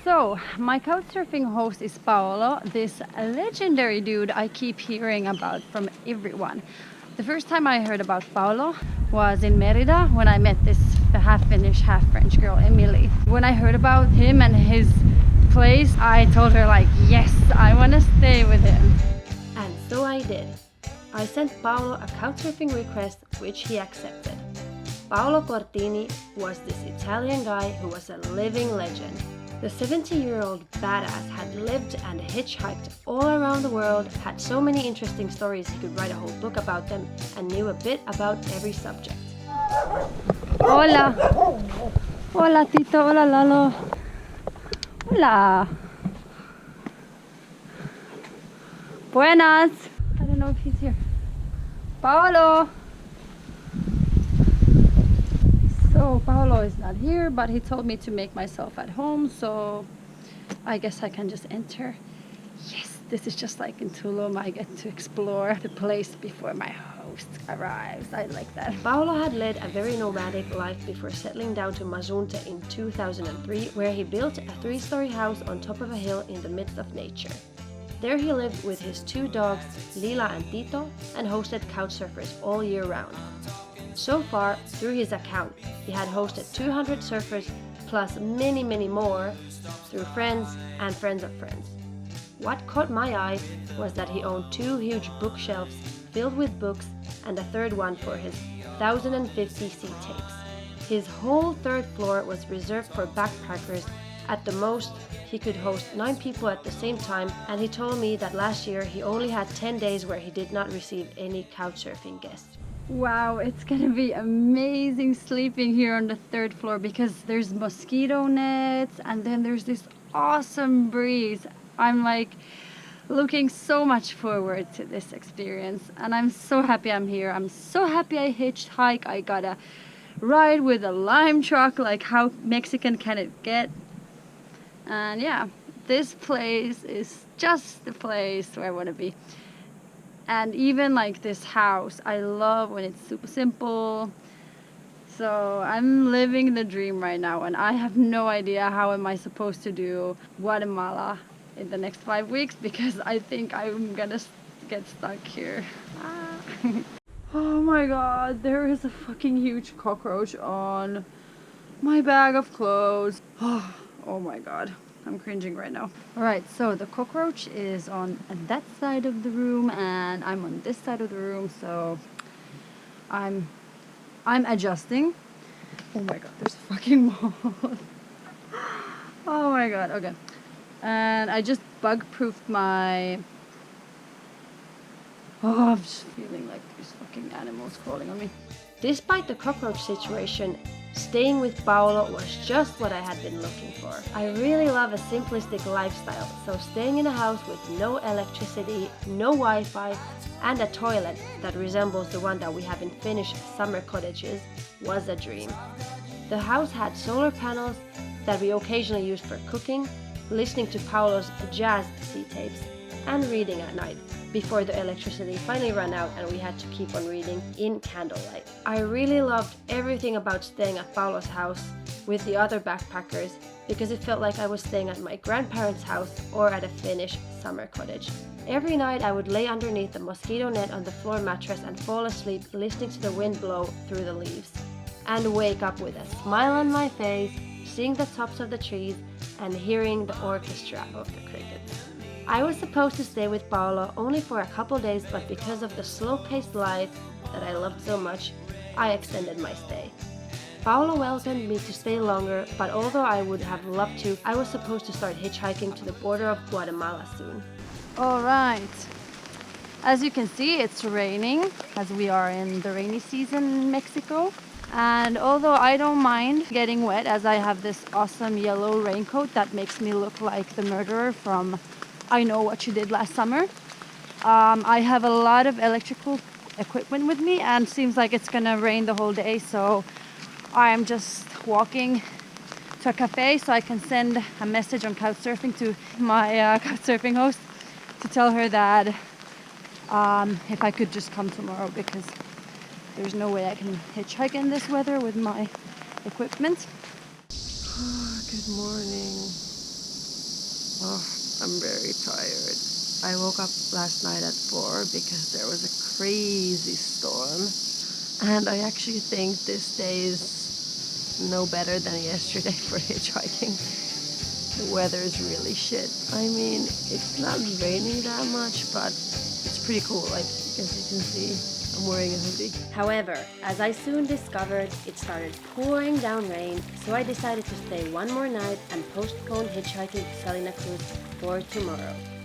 So, my couchsurfing host is Paolo, this legendary dude I keep hearing about from everyone. The first time I heard about Paolo was in Merida when I met this half Finnish, half French girl, Emily. When I heard about him and his place, I told her like, yes, I want to stay with him. And so I did. I sent Paolo a couchsurfing request, which he accepted. Paolo Cortini was this Italian guy who was a living legend. The 70-year-old badass had lived and hitchhiked all around the world, had so many interesting stories he could write a whole book about them, and knew a bit about every subject. Hola! Hola Tito, hola Lalo! Hola! Buenas! I don't know if he's here. Paolo! So Paolo is not here, but he told me to make myself at home, so I guess I can just enter. Yes, this is just like in Tulum. I get to explore the place before my host arrives. I like that. Paolo had led a very nomadic life before settling down to Mazunte in 2003, where he built a 3-story house on top of a hill in the midst of nature. There he lived with his 2 dogs, Lila and Tito, and hosted couchsurfers all year round. So far, through his account, he had hosted 200 surfers plus many more through friends and friends of friends. What caught my eye was that he owned 2 huge bookshelves filled with books and a third one for his 1,050 sea tapes. His whole 3rd floor was reserved for backpackers. At the most, he could host 9 people at the same time, and he told me that last year he only had 10 days where he did not receive any couchsurfing guests. Wow, it's gonna be amazing sleeping here on the 3rd floor because there's mosquito nets and then there's this awesome breeze. I'm like looking so much forward to this experience, and I'm so happy I'm here. I'm so happy I hitchhike. I got a ride with a lime truck, like how Mexican can it get? And yeah, this place is just the place where I want to be. And even like this house, I love when it's super simple. So I'm living the dream right now, and I have no idea how am I supposed to do Guatemala in the next 5 weeks because I think I'm gonna get stuck here. Oh my god, there is a fucking huge cockroach on my bag of clothes. Oh my god. I'm cringing right now. Alright, so the cockroach is on that side of the room and I'm on this side of the room, so I'm adjusting. Oh my god, there's a fucking moth. Oh my god, okay. And I just bug-proofed my... Oh, I'm just feeling like there's fucking animals crawling on me. Despite the cockroach situation, staying with Paolo was just what I had been looking for. I really love a simplistic lifestyle, so staying in a house with no electricity, no Wi-Fi, and a toilet that resembles the one that we have in Finnish summer cottages was a dream. The house had solar panels that we occasionally used for cooking, listening to Paolo's jazz sea tapes, and reading at night, before the electricity finally ran out and we had to keep on reading in candlelight. I really loved everything about staying at Paolo's house with the other backpackers because it felt like I was staying at my grandparents' house or at a Finnish summer cottage. Every night I would lay underneath the mosquito net on the floor mattress and fall asleep listening to the wind blow through the leaves, and wake up with a smile on my face, seeing the tops of the trees and hearing the orchestra of the crickets. I was supposed to stay with Paolo only for a couple days, but because of the slow-paced life that I loved so much, I extended my stay. Paolo welcomed me to stay longer, but although I would have loved to, I was supposed to start hitchhiking to the border of Guatemala soon. Alright, as you can see, it's raining as we are in the rainy season in Mexico. And although I don't mind getting wet as I have this awesome yellow raincoat that makes me look like the murderer from I Know What You Did Last Summer. I have a lot of electrical equipment with me and seems like it's gonna rain the whole day, so I'm just walking to a cafe so I can send a message on couchsurfing to my couchsurfing host to tell her that if I could just come tomorrow because there's no way I can hitchhike in this weather with my equipment. Good morning. I'm very tired. I woke up last night at 4 because there was a crazy storm. And I actually think this day is no better than yesterday for hitchhiking. The weather is really shit. I mean, it's not raining that much, but it's pretty cool. Like, as you can see, I'm wearing a hoodie. However, as I soon discovered, it started pouring down rain, so I decided to stay one more night and postpone hitchhiking to Salina Cruz for tomorrow.